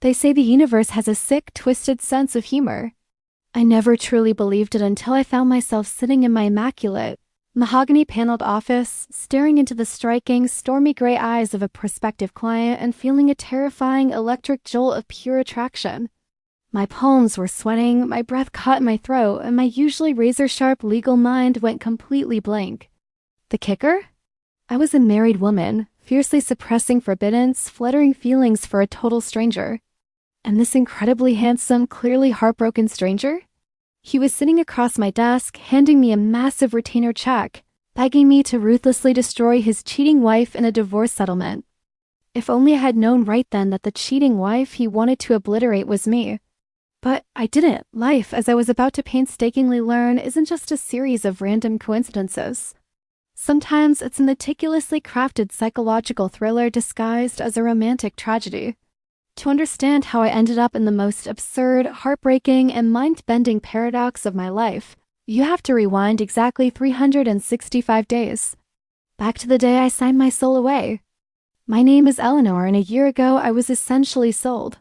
They say the universe has a sick, twisted sense of humor. I never truly believed it until I found myself sitting in my immaculate, mahogany-paneled office, staring into the striking, stormy gray eyes of a prospective client and feeling a terrifying electric jolt of pure attraction. My palms were sweating, my breath caught in my throat, and my usually razor-sharp legal mind went completely blank. The kicker? I was a married woman, fiercely suppressing forbiddance, fluttering feelings for a total stranger. And this incredibly handsome, clearly heartbroken stranger? He was sitting across my desk, handing me a massive retainer check, begging me to ruthlessly destroy his cheating wife in a divorce settlement. If only I had known right then that the cheating wife he wanted to obliterate was me. But I didn't. Life, as I was about to painstakingly learn, isn't just a series of random coincidences. Sometimes it's a meticulously crafted psychological thriller disguised as a romantic tragedy. To understand how I ended up in the most absurd, heartbreaking, and mind-bending paradox of my life, you have to rewind exactly 365 days. Back to the day I signed my soul away. My name is Eleanor, and a year ago I was essentially sold.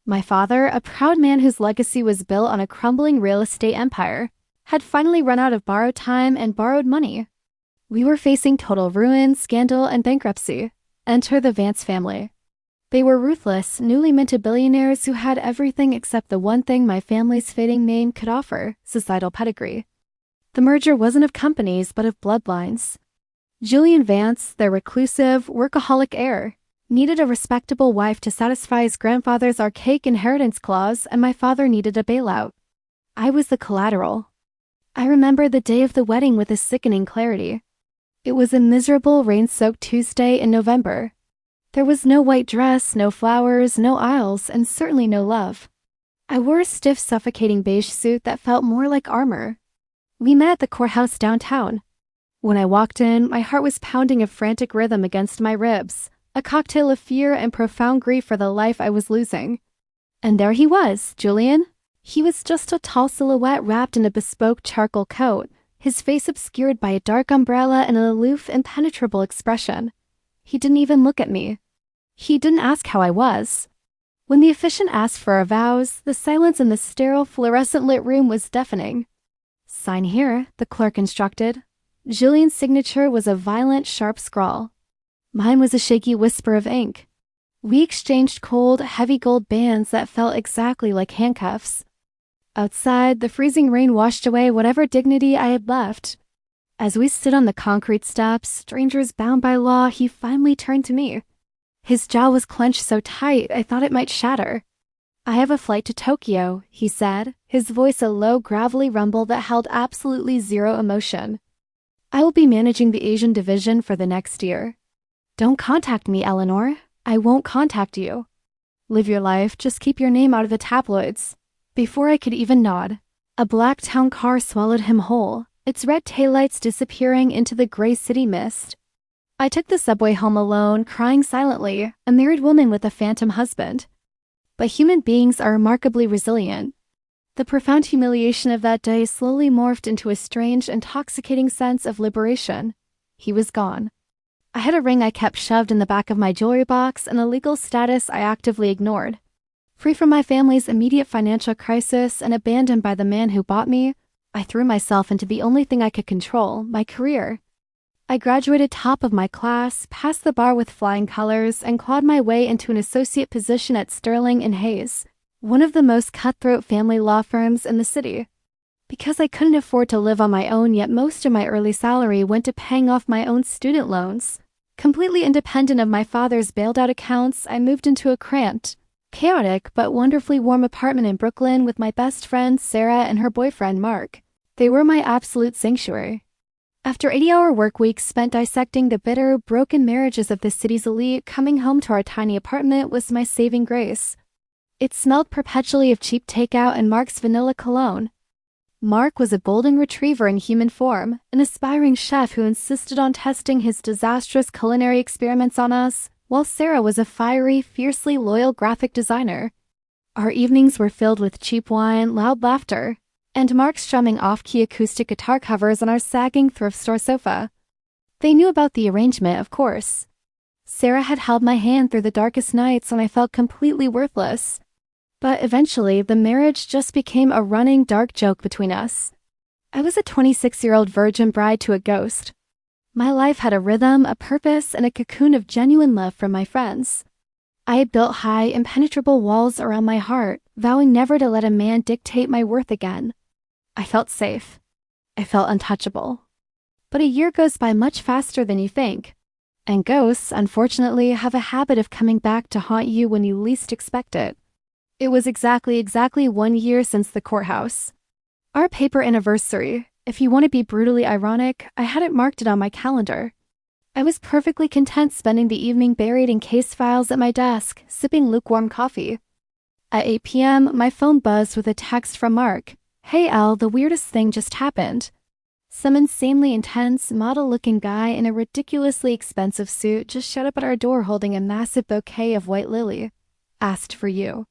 My father, a proud man whose legacy was built on a crumbling real estate empire, had finally run out of borrowed time and borrowed money. We were facing total ruin, scandal, and bankruptcy. Enter the Vance family. They were ruthless, newly minted billionaires who had everything except the one thing my family's fading name could offer: societal pedigree. The merger wasn't of companies, but of bloodlines. Julian Vance, their reclusive, workaholic heir, needed a respectable wife to satisfy his grandfather's archaic inheritance clause, and my father needed a bailout. I was the collateral. I remember the day of the wedding with a sickening clarity. It was a miserable, rain-soaked Tuesday in November. There was no white dress, no flowers, no aisles, and certainly no love. I wore a stiff, suffocating beige suit that felt more like armor. We met at the courthouse downtown. When I walked in, my heart was pounding a frantic rhythm against my ribs, a cocktail of fear and profound grief for the life I was losing. And there he was, Julian. He was just a tall silhouette wrapped in a bespoke charcoal coat, his face obscured by a dark umbrella and an aloof, impenetrable expression. He didn't even look at me. He didn't ask how I was. When the officiant asked for our vows, the silence in the sterile, fluorescent-lit room was deafening. "Sign here," the clerk instructed. Julian's signature was a violent, sharp scrawl. Mine was a shaky whisper of ink. We exchanged cold, heavy gold bands that felt exactly like handcuffs. Outside, the freezing rain washed away whatever dignity I had left. As we stood on the concrete steps, strangers bound by law, he finally turned to me. His jaw was clenched so tight I thought it might shatter. "I have a flight to Tokyo," he said, his voice a low, gravelly rumble that held absolutely zero emotion. "I will be managing the Asian division for the next year. Don't contact me, Eleanor. I won't contact you. Live your life, just keep your name out of the tabloids." Before I could even nod, a black town car swallowed him whole, its red taillights disappearing into the gray city mist. I took the subway home alone, crying silently, a married woman with a phantom husband. But human beings are remarkably resilient. The profound humiliation of that day slowly morphed into a strange, intoxicating sense of liberation. He was gone. I had a ring I kept shoved in the back of my jewelry box and a legal status I actively ignored. Free from my family's immediate financial crisis and abandoned by the man who bought me, I threw myself into the only thing I could control, my career. I graduated top of my class, passed the bar with flying colors, and clawed my way into an associate position at Sterling and Hayes, one of the most cutthroat family law firms in the city. Because I couldn't afford to live on my own, yet most of my early salary went to paying off my own student loans. Completely independent of my father's bailed-out accounts, I moved into a cramped, chaotic, but wonderfully warm apartment in Brooklyn with my best friend, Sarah, and her boyfriend, Mark. They were my absolute sanctuary. After 80-hour work weeks spent dissecting the bitter, broken marriages of the city's elite, coming home to our tiny apartment was my saving grace. It smelled perpetually of cheap takeout and Mark's vanilla cologne. Mark was a golden retriever in human form, an aspiring chef who insisted on testing his disastrous culinary experiments on us, while Sarah was a fiery, fiercely loyal graphic designer. Our evenings were filled with cheap wine, loud laughter, and Mark strumming off-key acoustic guitar covers on our sagging thrift store sofa. They knew about the arrangement, of course. Sarah had held my hand through the darkest nights when I felt completely worthless. But eventually, the marriage just became a running dark joke between us. I was a 26-year-old virgin bride to a ghost. My life had a rhythm, a purpose, and a cocoon of genuine love from my friends. I had built high, impenetrable walls around my heart, vowing never to let a man dictate my worth again. I felt safe. I felt untouchable. But a year goes by much faster than you think. And ghosts, unfortunately, have a habit of coming back to haunt you when you least expect it. It was exactly 1 year since the courthouse. Our paper anniversary. If you want to be brutally ironic, I hadn't marked it on my calendar. I was perfectly content spending the evening buried in case files at my desk, sipping lukewarm coffee. At 8 p.m., my phone buzzed with a text from Mark. "Hey Elle, the weirdest thing just happened." Some insanely intense, model-looking guy in a ridiculously expensive suit just showed up at our door holding a massive bouquet of white lily. "Asked for you."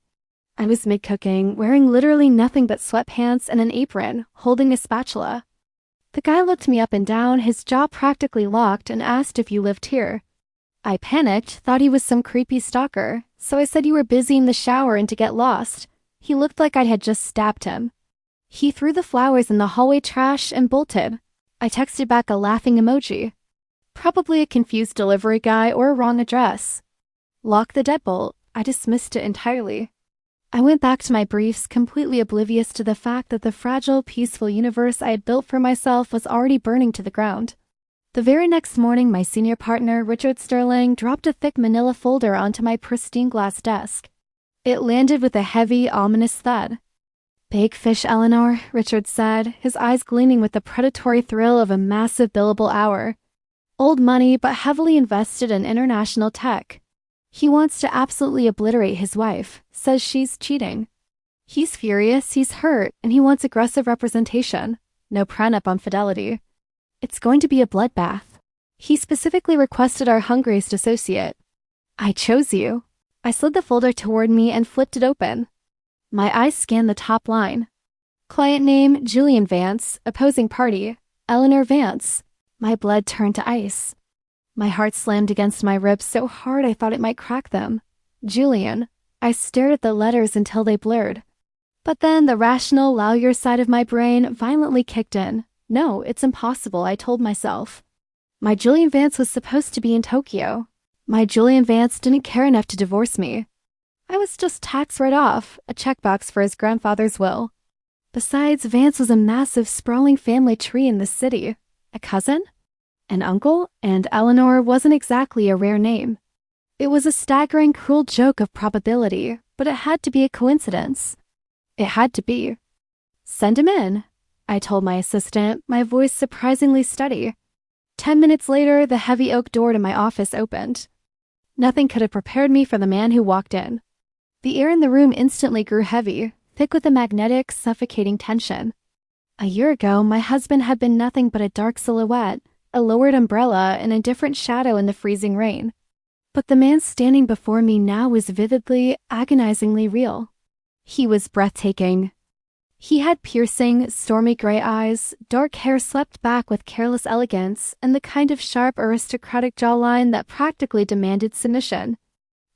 I was mid-cooking, wearing literally nothing but sweatpants and an apron, holding a spatula. The guy looked me up and down, his jaw practically locked, and asked if you lived here. I panicked, thought he was some creepy stalker, so I said you were busy in the shower and to get lost. He looked like I had just stabbed him. He threw the flowers in the hallway trash and bolted. I texted back a laughing emoji. Probably a confused delivery guy or a wrong address. Lock the deadbolt. I dismissed it entirely. I went back to my briefs, completely oblivious to the fact that the fragile, peaceful universe I had built for myself was already burning to the ground. The very next morning, my senior partner, Richard Sterling, dropped a thick manila folder onto my pristine glass desk. It landed with a heavy, ominous thud. "Big fish, Eleanor," Richard said, his eyes gleaming with the predatory thrill of a massive billable hour. "Old money, but heavily invested in international tech. He wants to absolutely obliterate his wife, says she's cheating. He's furious, he's hurt, and he wants aggressive representation. No prenup on fidelity. It's going to be a bloodbath. He specifically requested our hungriest associate. I chose you." I slid the folder toward me and flipped it open. My eyes scanned the top line. Client name, Julian Vance. Opposing party, Eleanor Vance. My blood turned to ice. My heart slammed against my ribs so hard I thought it might crack them. Julian. I stared at the letters until they blurred. But then the rational, lawyer side of my brain violently kicked in. No, it's impossible, I told myself. My Julian Vance was supposed to be in Tokyo. My Julian Vance didn't care enough to divorce me. I was just tax write-off, a checkbox for his grandfather's will. Besides, Vance was a massive, sprawling family tree in the city. A cousin? An uncle? And Eleanor wasn't exactly a rare name. It was a staggering, cruel joke of probability, but it had to be a coincidence. It had to be. "Send him in," I told my assistant, my voice surprisingly steady. 10 minutes later, the heavy oak door to my office opened. Nothing could have prepared me for the man who walked in. The air in the room instantly grew heavy, thick with a magnetic, suffocating tension. A year ago, my husband had been nothing but a dark silhouette, a lowered umbrella, and a different shadow in the freezing rain. But the man standing before me now was vividly, agonizingly real. He was breathtaking. He had piercing, stormy gray eyes, dark hair swept back with careless elegance, and the kind of sharp, aristocratic jawline that practically demanded submission.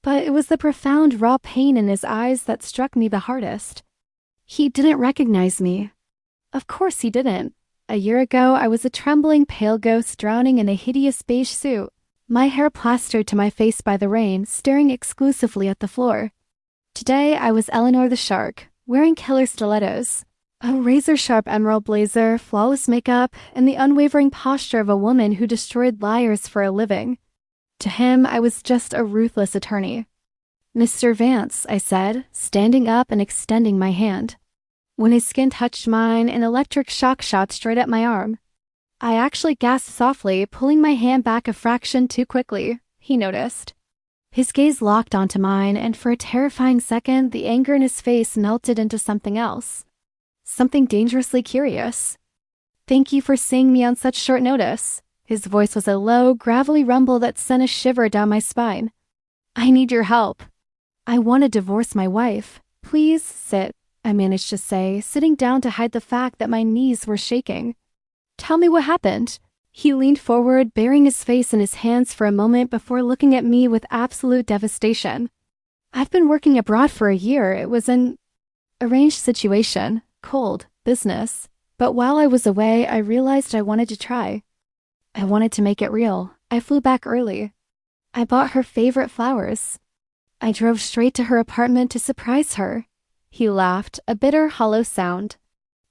But it was the profound, raw pain in his eyes that struck me the hardest. He didn't recognize me. Of course he didn't. A year ago, I was a trembling, pale ghost drowning in a hideous beige suit, my hair plastered to my face by the rain, staring exclusively at the floor. Today, I was Eleanor the Shark, wearing killer stilettos, a razor-sharp emerald blazer, flawless makeup, and the unwavering posture of a woman who destroyed liars for a living. To him, I was just a ruthless attorney. "Mr. Vance," I said, standing up and extending my hand. When his skin touched mine, an electric shock shot straight at my arm. I actually gasped softly, pulling my hand back a fraction too quickly. He noticed. His gaze locked onto mine, and for a terrifying second, the anger in his face melted into something else. Something dangerously curious. "Thank you for seeing me on such short notice." His voice was a low, gravelly rumble that sent a shiver down my spine. "I need your help. I want to divorce my wife. Please sit," I managed to say, sitting down to hide the fact that my knees were shaking. "Tell me what happened." He leaned forward, burying his face in his hands for a moment before looking at me with absolute devastation. I've been working abroad for a year. It was an arranged situation, cold, business. But while I was away, I realized I wanted to try. I wanted to make it real. I flew back early. I bought her favorite flowers. I drove straight to her apartment to surprise her. He laughed, a bitter, hollow sound.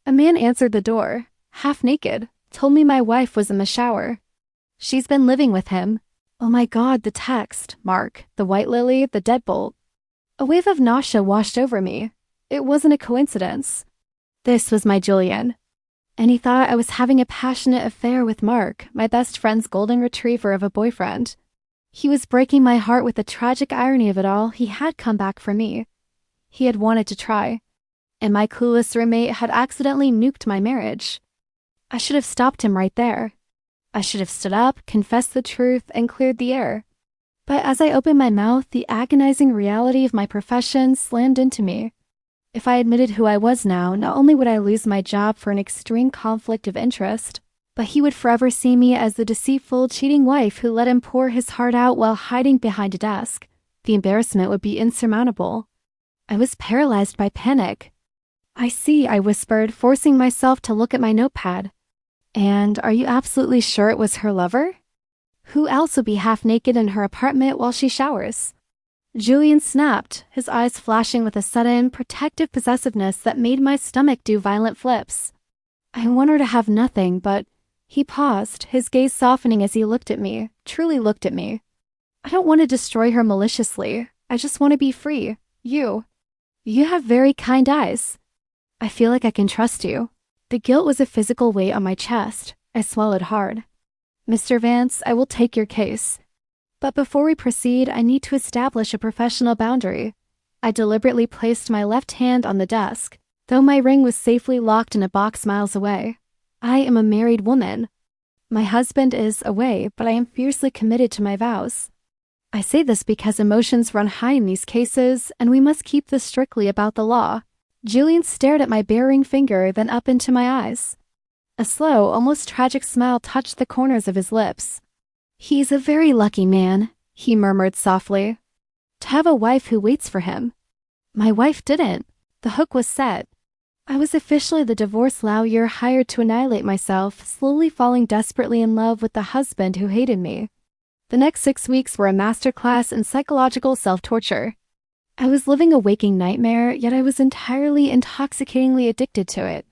A man answered the door, half naked, told me my wife was in the shower. She's been living with him. Oh my God, the text, Mark, the white lily, the deadbolt. A wave of nausea washed over me. It wasn't a coincidence. This was my Julian. And he thought I was having a passionate affair with Mark, my best friend's golden retriever of a boyfriend. He was breaking my heart with the tragic irony of it all. He had come back for me. He had wanted to try. And my clueless roommate had accidentally nuked my marriage. I should have stopped him right there. I should have stood up, confessed the truth, and cleared the air. But as I opened my mouth, the agonizing reality of my profession slammed into me. If I admitted who I was now, not only would I lose my job for an extreme conflict of interest, but he would forever see me as the deceitful, cheating wife who let him pour his heart out while hiding behind a desk. The embarrassment would be insurmountable. I was paralyzed by panic. I see, I whispered, forcing myself to look at my notepad. And are you absolutely sure it was her lover? Who else would be half naked in her apartment while she showers? Julian snapped, his eyes flashing with a sudden, protective possessiveness that made my stomach do violent flips. I want her to have nothing, but he paused, his gaze softening as he looked at me, truly looked at me. I don't want to destroy her maliciously. I just want to be free. You have very kind eyes. I feel like I can trust you. The guilt was a physical weight on my chest. I swallowed hard. Mr. Vance, I will take your case. But before we proceed, I need to establish a professional boundary. I deliberately placed my left hand on the desk, though my ring was safely locked in a box miles away. I am a married woman. My husband is away, but I am fiercely committed to my vows. I say this because emotions run high in these cases, and we must keep this strictly about the law. Julian stared at my bare ring finger, then up into my eyes. A slow, almost tragic smile touched the corners of his lips. He's a very lucky man, he murmured softly. To have a wife who waits for him. My wife didn't. The hook was set. I was officially the divorce lawyer hired to annihilate myself, slowly falling desperately in love with the husband who hated me. The next 6 weeks were a masterclass in psychological self-torture. I was living a waking nightmare, yet I was entirely intoxicatingly addicted to it.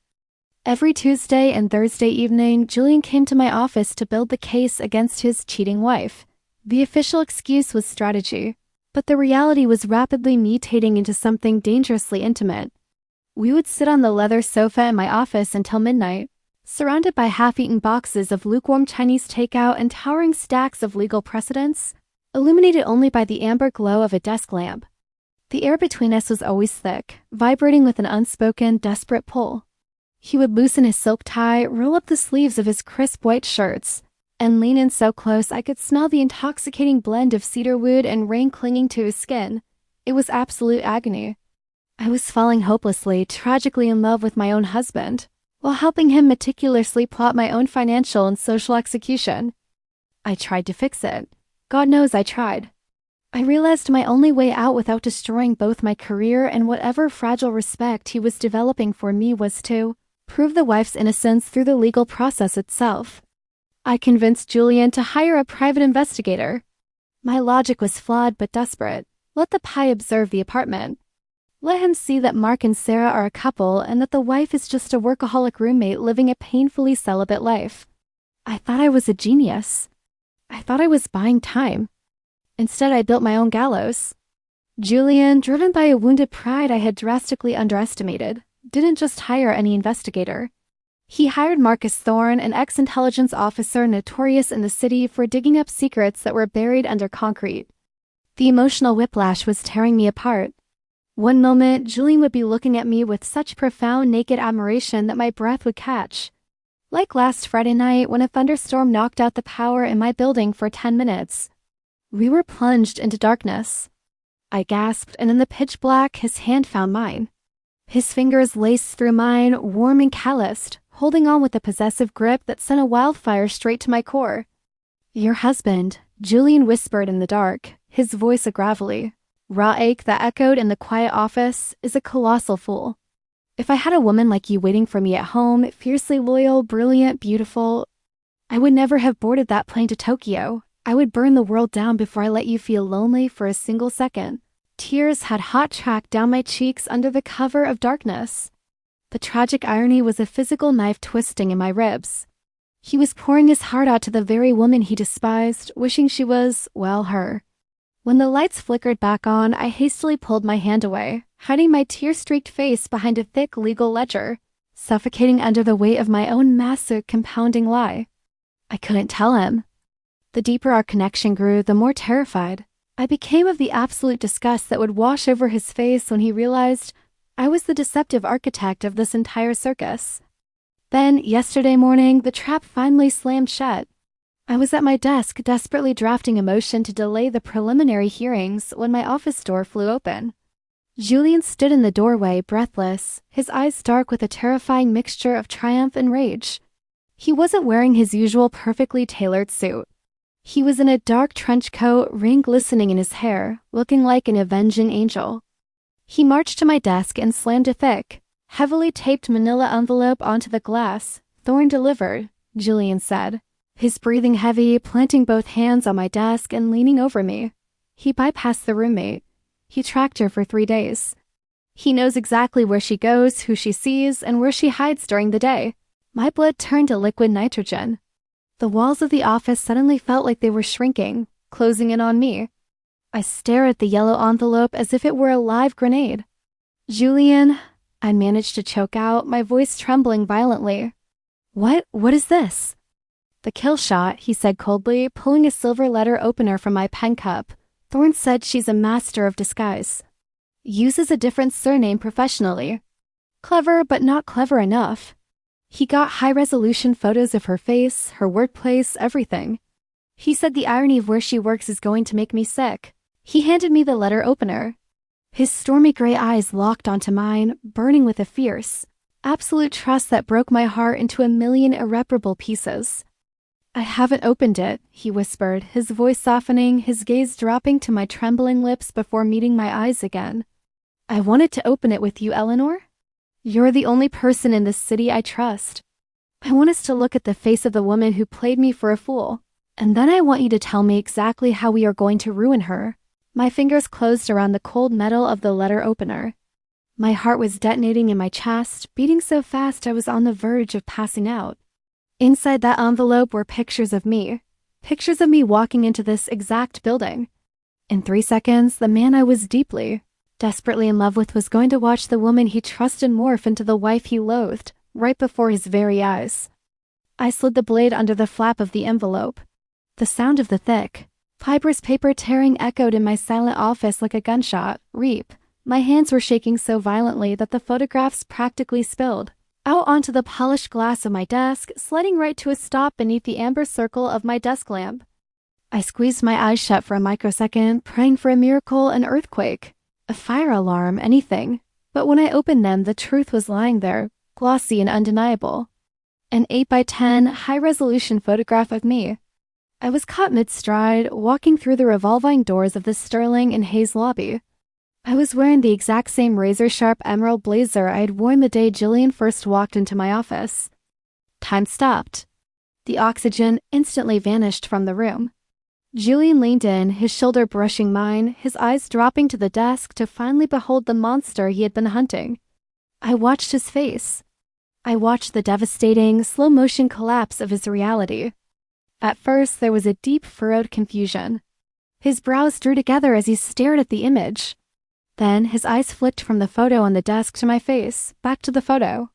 Every Tuesday and Thursday evening, Julian came to my office to build the case against his cheating wife. The official excuse was strategy, but the reality was rapidly mutating into something dangerously intimate. We would sit on the leather sofa in my office until midnight, surrounded by half-eaten boxes of lukewarm Chinese takeout and towering stacks of legal precedents, illuminated only by the amber glow of a desk lamp. The air between us was always thick, vibrating with an unspoken, desperate pull. He would loosen his silk tie, roll up the sleeves of his crisp white shirts, and lean in so close I could smell the intoxicating blend of cedarwood and rain clinging to his skin. It was absolute agony. I was falling hopelessly, tragically in love with my own husband, while helping him meticulously plot my own financial and social execution. I tried to fix it. God knows I tried. I realized my only way out without destroying both my career and whatever fragile respect he was developing for me was to prove the wife's innocence through the legal process itself. I convinced Julian to hire a private investigator. My logic was flawed but desperate. Let the pie observe the apartment. Let him see that Mark and Sarah are a couple and that the wife is just a workaholic roommate living a painfully celibate life. I thought I was a genius. I thought I was buying time. Instead, I built my own gallows. Julian, driven by a wounded pride I had drastically underestimated, didn't just hire any investigator. He hired Marcus Thorne, an ex-intelligence officer notorious in the city for digging up secrets that were buried under concrete. The emotional whiplash was tearing me apart. One moment, Julian would be looking at me with such profound naked admiration that my breath would catch. Like last Friday night when a thunderstorm knocked out the power in my building for 10 minutes. We were plunged into darkness. I gasped, and in the pitch black, his hand found mine. His fingers laced through mine, warm and calloused, holding on with a possessive grip that sent a wildfire straight to my core. "Your husband," Julian whispered in the dark, his voice a gravelly, raw ache that echoed in the quiet office, "is a colossal fool. If I had a woman like you waiting for me at home, fiercely loyal, brilliant, beautiful, I would never have boarded that plane to Tokyo. I would burn the world down before I let you feel lonely for a single second." Tears had hot tracked down my cheeks under the cover of darkness. The tragic irony was a physical knife twisting in my ribs. He was pouring his heart out to the very woman he despised, wishing she was, well, her. When the lights flickered back on, I hastily pulled my hand away, hiding my tear-streaked face behind a thick legal ledger, suffocating under the weight of my own massive compounding lie. I couldn't tell him. The deeper our connection grew, the more terrified I became of the absolute disgust that would wash over his face when he realized I was the deceptive architect of this entire circus. Then, yesterday morning, the trap finally slammed shut. I was at my desk desperately drafting a motion to delay the preliminary hearings when my office door flew open. Julian stood in the doorway, breathless, his eyes dark with a terrifying mixture of triumph and rage. He wasn't wearing his usual perfectly tailored suit. He was in a dark trench coat, ring glistening in his hair, looking like an avenging angel. He marched to my desk and slammed a thick, heavily taped manila envelope onto the glass. "Thorn delivered," Julian said, his breathing heavy, planting both hands on my desk and leaning over me. He bypassed the roommate. He tracked her for 3 days. He knows exactly where she goes, who she sees, and where she hides during the day. My blood turned to liquid nitrogen. The walls of the office suddenly felt like they were shrinking, closing in on me. I stared at the yellow envelope as if it were a live grenade. "Julian," I managed to choke out, my voice trembling violently. What is this?" "The kill shot," he said coldly, pulling a silver letter opener from my pen cup. "Thorne said she's a master of disguise. Uses a different surname professionally. Clever, but not clever enough. He got high-resolution photos of her face, her workplace, everything. He said the irony of where she works is going to make me sick." He handed me the letter opener. His stormy gray eyes locked onto mine, burning with a fierce, absolute trust that broke my heart into a million irreparable pieces. "I haven't opened it," he whispered, his voice softening, his gaze dropping to my trembling lips before meeting my eyes again. "I wanted to open it with you, Eleanor. You're the only person in this city I trust. I want us to look at the face of the woman who played me for a fool, and then I want you to tell me exactly how we are going to ruin her." My fingers closed around the cold metal of the letter opener. My heart was detonating in my chest, beating so fast I was on the verge of passing out. Inside that envelope were pictures of me walking into this exact building. In 3 seconds, the man I was deeply, desperately in love with was going to watch the woman he trusted morph into the wife he loathed, right before his very eyes. I slid the blade under the flap of the envelope. The sound of the thick, fibrous paper tearing echoed in my silent office like a gunshot. Reap. My hands were shaking so violently that the photographs practically spilled out onto the polished glass of my desk, sliding right to a stop beneath the amber circle of my desk lamp. I squeezed my eyes shut for a microsecond, praying for a miracle, an earthquake, a fire alarm, anything. But when I opened them, the truth was lying there, glossy and undeniable. An 8x10 high-resolution photograph of me. I was caught mid-stride, walking through the revolving doors of the Sterling and Hayes lobby. I was wearing the exact same razor-sharp emerald blazer I had worn the day Julian first walked into my office. Time stopped. The oxygen instantly vanished from the room. Julian leaned in, his shoulder brushing mine, his eyes dropping to the desk to finally behold the monster he had been hunting. I watched his face. I watched the devastating, slow-motion collapse of his reality. At first, there was a deep, furrowed confusion. His brows drew together as he stared at the image. Then, his eyes flicked from the photo on the desk to my face, back to the photo.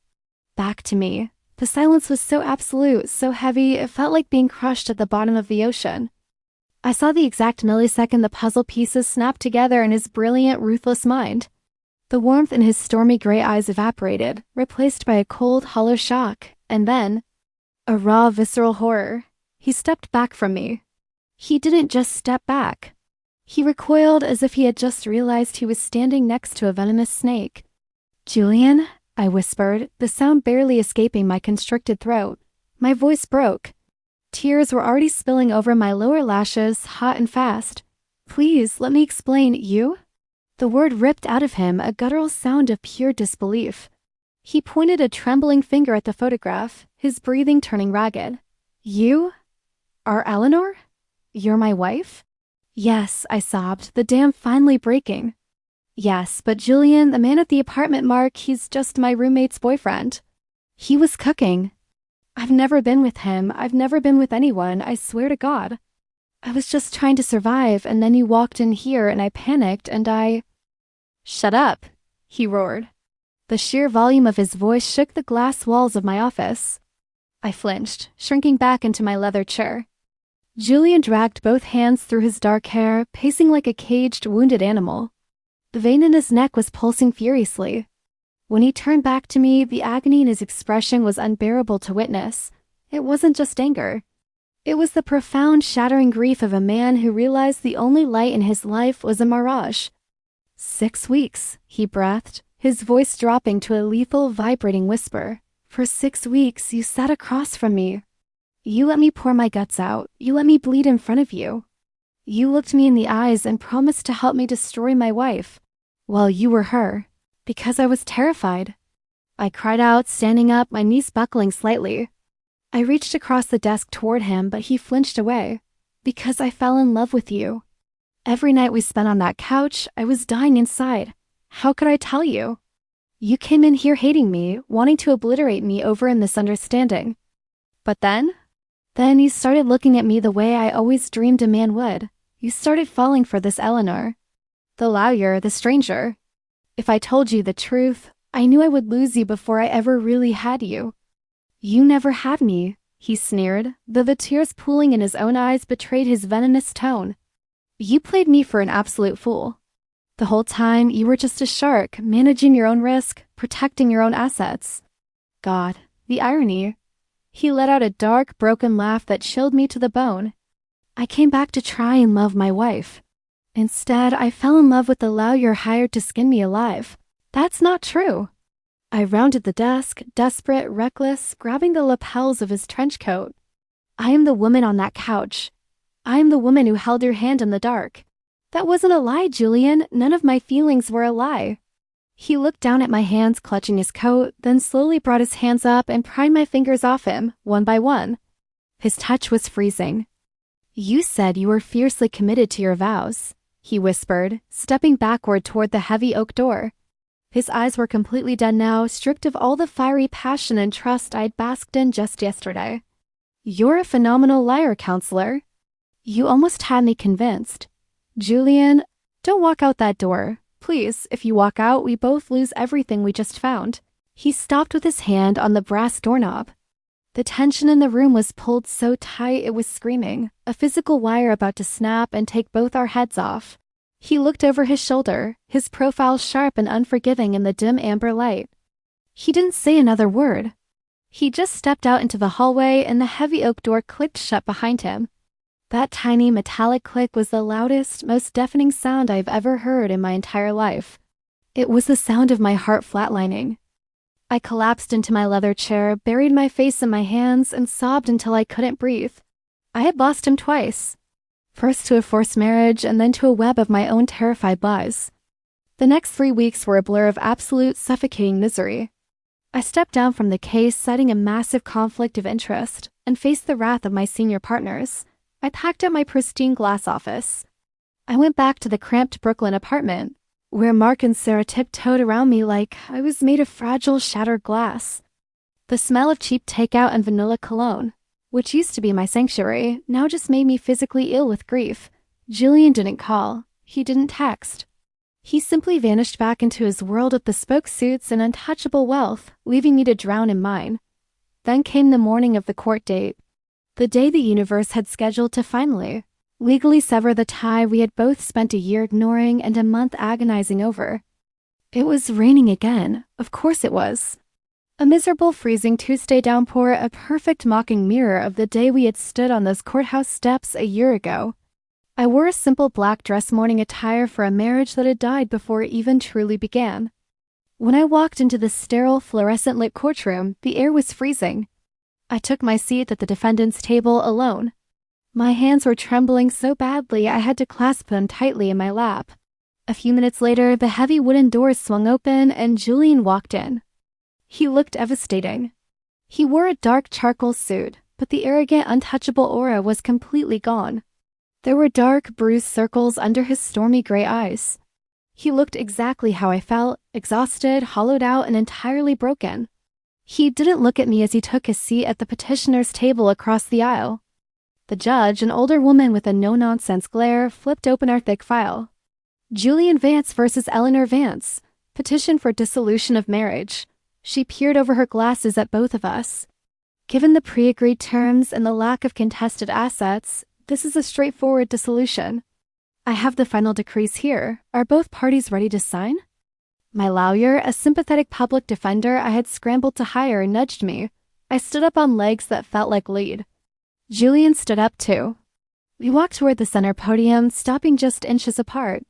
Back to me. The silence was so absolute, so heavy, it felt like being crushed at the bottom of the ocean. I saw the exact millisecond the puzzle pieces snapped together in his brilliant, ruthless mind. The warmth in his stormy gray eyes evaporated, replaced by a cold, hollow shock, and then a raw, visceral horror. He stepped back from me. He didn't just step back. He recoiled as if he had just realized he was standing next to a venomous snake. "Julian?" I whispered, the sound barely escaping my constricted throat. My voice broke. Tears were already spilling over my lower lashes, hot and fast. Please, let me explain. You? The word ripped out of him, a guttural sound of pure disbelief. He pointed a trembling finger at the photograph, his breathing turning ragged. You? Are Eleanor? You're my wife? Yes, I sobbed, the dam finally breaking. Yes, but Julian, the man at the apartment, Mark, he's just my roommate's boyfriend. He was cooking. I've never been with him. I've never been with anyone, I swear to God. I was just trying to survive, and then you walked in here and I panicked and I... Shut up, he roared. The sheer volume of his voice shook the glass walls of my office. I flinched, shrinking back into my leather chair. Julian dragged both hands through his dark hair, pacing like a caged, wounded animal. The vein in his neck was pulsing furiously. When he turned back to me, the agony in his expression was unbearable to witness. It wasn't just anger. It was the profound, shattering grief of a man who realized the only light in his life was a mirage. 6 weeks, he breathed, his voice dropping to a lethal, vibrating whisper. For 6 weeks, you sat across from me. You let me pour my guts out. You let me bleed in front of you. You looked me in the eyes and promised to help me destroy my wife. Well, you were her. Because I was terrified. I cried out, standing up, my knees buckling slightly. I reached across the desk toward him, but he flinched away. Because I fell in love with you. Every night we spent on that couch, I was dying inside. How could I tell you? You came in here hating me, wanting to obliterate me over in misunderstanding. But then you started looking at me the way I always dreamed a man would. You started falling for this Eleanor. The lawyer, the stranger. If I told you the truth, I knew I would lose you before I ever really had you. You never had me, he sneered, though the tears pooling in his own eyes betrayed his venomous tone. You played me for an absolute fool. The whole time, you were just a shark, managing your own risk, protecting your own assets. God, the irony. He let out a dark, broken laugh that chilled me to the bone. I came back to try and love my wife. Instead, I fell in love with the lawyer hired to skin me alive. That's not true. I rounded the desk, desperate, reckless, grabbing the lapels of his trench coat. I am the woman on that couch. I am the woman who held your hand in the dark. That wasn't a lie, Julian. None of my feelings were a lie. He looked down at my hands clutching his coat, then slowly brought his hands up and pried my fingers off him, one by one. His touch was freezing. You said you were fiercely committed to your vows, he whispered, stepping backward toward the heavy oak door. His eyes were completely dead now, stripped of all the fiery passion and trust I'd basked in just yesterday. You're a phenomenal liar, counselor. You almost had me convinced. Julian, don't walk out that door. Please, if you walk out, we both lose everything we just found. He stopped with his hand on the brass doorknob. The tension in the room was pulled so tight it was screaming, a physical wire about to snap and take both our heads off. He looked over his shoulder, his profile sharp and unforgiving in the dim amber light. He didn't say another word. He just stepped out into the hallway and the heavy oak door clicked shut behind him. That tiny metallic click was the loudest, most deafening sound I've ever heard in my entire life. It was the sound of my heart flatlining. I collapsed into my leather chair, buried my face in my hands, and sobbed until I couldn't breathe. I had lost him twice. First to a forced marriage, and then to a web of my own terrified lies. The next 3 weeks were a blur of absolute, suffocating misery. I stepped down from the case, citing a massive conflict of interest, and faced the wrath of my senior partners. I packed up my pristine glass office. I went back to the cramped Brooklyn apartment, where Mark and Sarah tiptoed around me like I was made of fragile, shattered glass. The smell of cheap takeout and vanilla cologne, which used to be my sanctuary, now just made me physically ill with grief. Julian didn't call. He didn't text. He simply vanished back into his world of bespoke suits and untouchable wealth, leaving me to drown in mine. Then came the morning of the court date. The day the universe had scheduled to finally, legally sever the tie we had both spent a year ignoring and a month agonizing over. It was raining again. Of course it was. A miserable freezing Tuesday downpour, a perfect mocking mirror of the day we had stood on those courthouse steps a year ago. I wore a simple black dress morning attire for a marriage that had died before it even truly began. When I walked into the sterile, fluorescent-lit courtroom, the air was freezing. I took my seat at the defendant's table alone. My hands were trembling so badly I had to clasp them tightly in my lap. A few minutes later, the heavy wooden doors swung open and Julian walked in. He looked devastating. He wore a dark charcoal suit, but the arrogant, untouchable aura was completely gone. There were dark, bruised circles under his stormy gray eyes. He looked exactly how I felt, exhausted, hollowed out, and entirely broken. He didn't look at me as he took his seat at the petitioner's table across the aisle. The judge, an older woman with a no-nonsense glare, flipped open our thick file. Julian Vance versus Eleanor Vance, petition for dissolution of marriage. She peered over her glasses at both of us. Given the pre-agreed terms and the lack of contested assets, this is a straightforward dissolution. I have the final decrees here. Are both parties ready to sign? My lawyer, a sympathetic public defender I had scrambled to hire, nudged me. I stood up on legs that felt like lead. Julian stood up too. We walked toward the center podium, stopping just inches apart.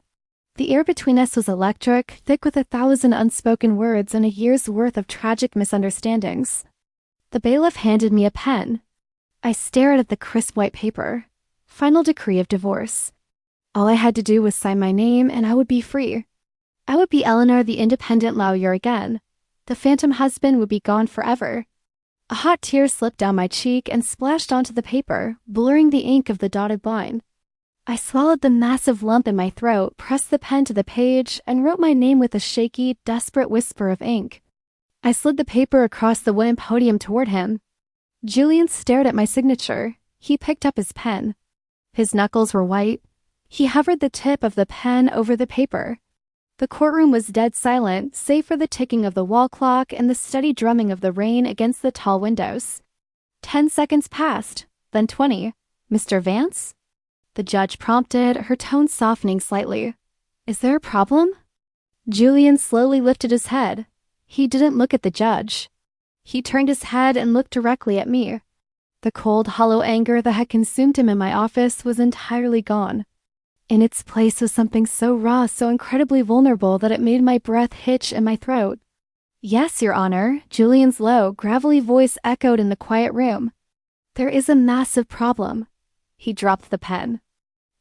The air between us was electric, thick with 1,000 unspoken words and a year's worth of tragic misunderstandings. The bailiff handed me a pen. I stared at the crisp white paper. Final decree of divorce. All I had to do was sign my name and I would be free. I would be Eleanor, the independent lawyer again. The phantom husband would be gone forever. A hot tear slipped down my cheek and splashed onto the paper, blurring the ink of the dotted line. I swallowed the massive lump in my throat, pressed the pen to the page, and wrote my name with a shaky, desperate whisper of ink. I slid the paper across the wooden podium toward him. Julian stared at my signature. He picked up his pen. His knuckles were white. He hovered the tip of the pen over the paper. The courtroom was dead silent, save for the ticking of the wall clock and the steady drumming of the rain against the tall windows. 10 seconds passed, then 20. Mr. Vance? The judge prompted, her tone softening slightly. Is there a problem? Julian slowly lifted his head. He didn't look at the judge. He turned his head and looked directly at me. The cold, hollow anger that had consumed him in my office was entirely gone. In its place was something so raw, so incredibly vulnerable that it made my breath hitch in my throat. Yes, Your Honor, Julian's low, gravelly voice echoed in the quiet room. There is a massive problem. He dropped the pen.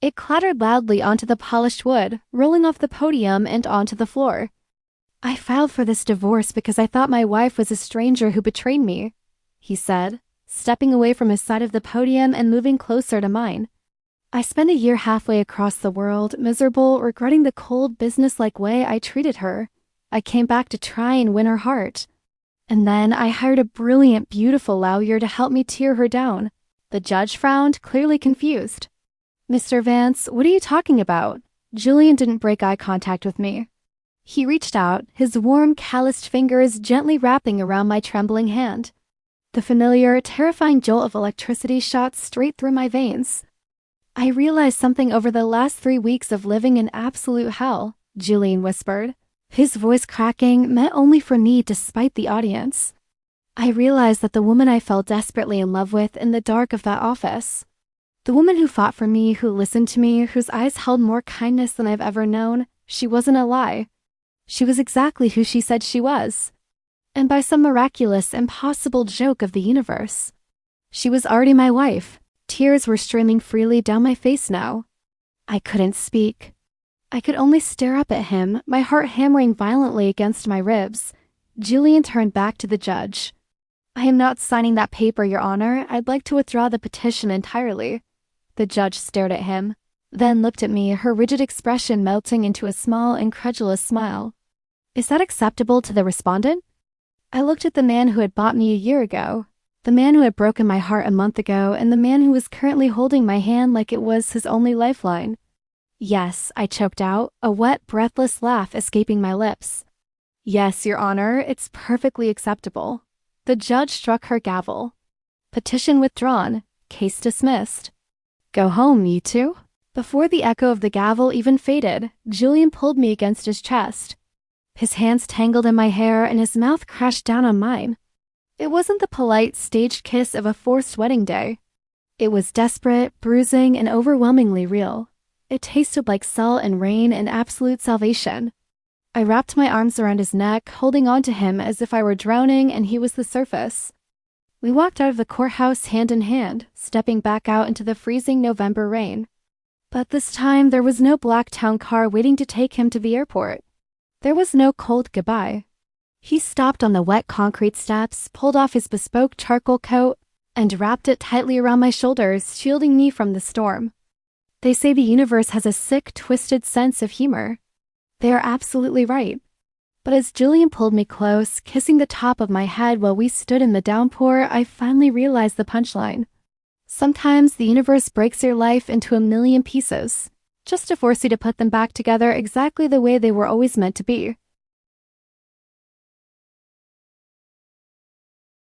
It clattered loudly onto the polished wood, rolling off the podium and onto the floor. I filed for this divorce because I thought my wife was a stranger who betrayed me, he said, stepping away from his side of the podium and moving closer to mine. I spent a year halfway across the world, miserable, regretting the cold, businesslike way I treated her. I came back to try and win her heart. And then I hired a brilliant, beautiful lawyer to help me tear her down. The judge frowned, clearly confused. Mr. Vance, what are you talking about? Julian didn't break eye contact with me. He reached out, his warm, calloused fingers gently wrapping around my trembling hand. The familiar, terrifying jolt of electricity shot straight through my veins. I realized something over the last 3 weeks of living in absolute hell, Julian whispered, his voice cracking, meant only for me despite the audience. I realized that the woman I fell desperately in love with in the dark of that office, the woman who fought for me, who listened to me, whose eyes held more kindness than I've ever known, she wasn't a lie. She was exactly who she said she was. And by some miraculous, impossible joke of the universe, she was already my wife. Tears were streaming freely down my face now. I couldn't speak. I could only stare up at him, my heart hammering violently against my ribs. Julian turned back to the judge. I am not signing that paper, Your Honor. I'd like to withdraw the petition entirely. The judge stared at him, then looked at me, her rigid expression melting into a small, incredulous smile. Is that acceptable to the respondent? I looked at the man who had bought me a year ago, the man who had broken my heart a month ago, and the man who was currently holding my hand like it was his only lifeline. Yes, I choked out, a wet, breathless laugh escaping my lips. Yes, Your Honor, it's perfectly acceptable. The judge struck her gavel. Petition withdrawn. Case dismissed. Go home, you two. Before the echo of the gavel even faded, Julian pulled me against his chest. His hands tangled in my hair and his mouth crashed down on mine. It wasn't the polite, staged kiss of a forced wedding day. It was desperate, bruising, and overwhelmingly real. It tasted like salt and rain and absolute salvation. I wrapped my arms around his neck, holding on to him as if I were drowning and he was the surface. We walked out of the courthouse hand in hand, stepping back out into the freezing November rain. But this time, there was no black town car waiting to take him to the airport. There was no cold goodbye. He stopped on the wet concrete steps, pulled off his bespoke charcoal coat, and wrapped it tightly around my shoulders, shielding me from the storm. They say the universe has a sick, twisted sense of humor. They are absolutely right. But as Julian pulled me close, kissing the top of my head while we stood in the downpour, I finally realized the punchline. Sometimes the universe breaks your life into a million pieces, just to force you to put them back together exactly the way they were always meant to be.